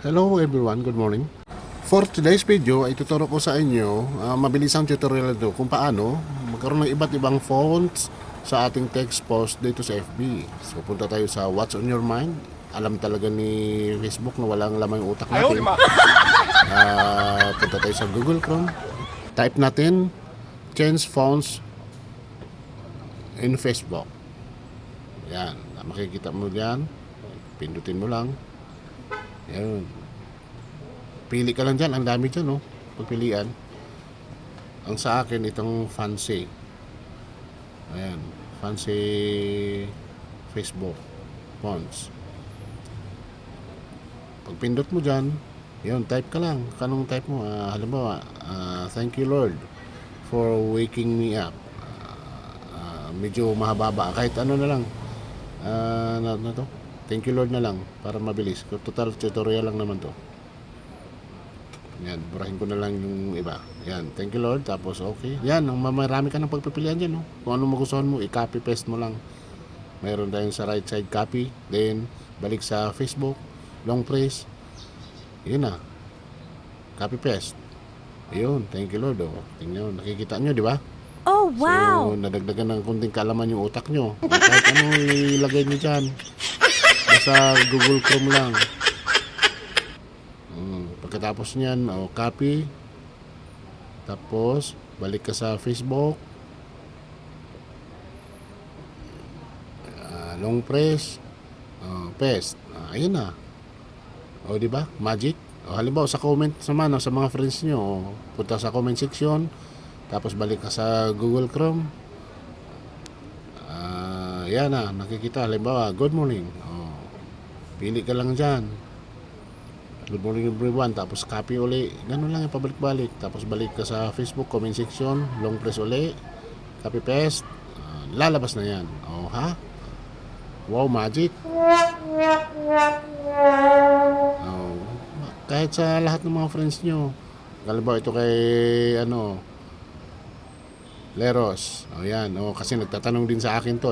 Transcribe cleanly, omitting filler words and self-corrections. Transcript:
Hello everyone, good morning. For today's video ay tuturo ko sa inyo mabilisang tutorial ito kung paano magkaroon ng iba't ibang fonts sa ating text post dito sa FB. So punta tayo sa What's on your mind. Alam talaga ni Facebook na walang laman yung utak natin. Punta tayo sa Google Chrome. Type natin change fonts in Facebook. Yan, makikita mo diyan. Pindutin mo lang. Yan. Pili ka lang dyan. Ang dami dyan, no? Pagpilian. Ang sa akin, itong fancy. Ayan. Fancy Facebook fonts. Pag pindot mo dyan, yun, type ka lang. Kanong type mo? Halimbawa, thank you Lord for waking me up. Medyo mahababa. Kahit ano na lang. Na to? Thank you Lord na lang para mabilis. Total tutorial lang naman to. Yan, burahin ko na lang yung iba. Yan, thank you Lord. Tapos okay. Yan, marami ka ng pagpipilian dyan. No? Kung ano magustuhan mo, i-copy paste mo lang. Mayroon tayong sa right side copy. Then, balik sa Facebook. Long press. Yun na. Copy paste. Ayun, thank you Lord. Oh. Tingnan, nakikita nyo, di ba? Oh, wow! So, nadagdagan ng kunting kaalaman yung utak nyo. Kahit ano ilagay nyo dyan. Basta Google Chrome lang. Pagkatapos niyan, copy. Tapos, balik ka sa Facebook. Long press. Paste. Ayun na. O, di ba? Magic. Halimbawa, sa comment naman, sa mga friends nyo, punta sa comment section. Tapos, balik ka sa Google Chrome. Yan na. Nakikita. Halimbawa, good morning. Pili ka lang dyan. Good morning everyone. Tapos copy uli. Ganun lang yung pabalik-balik. Tapos balik ka sa Facebook comment section. Long press uli. Copy paste. Lalabas na yan. Ha? Wow, magic. Kahit sa lahat ng mga friends nyo. Halimbawa ito kay Leros. Yan. Kasi nagtatanong din sa akin to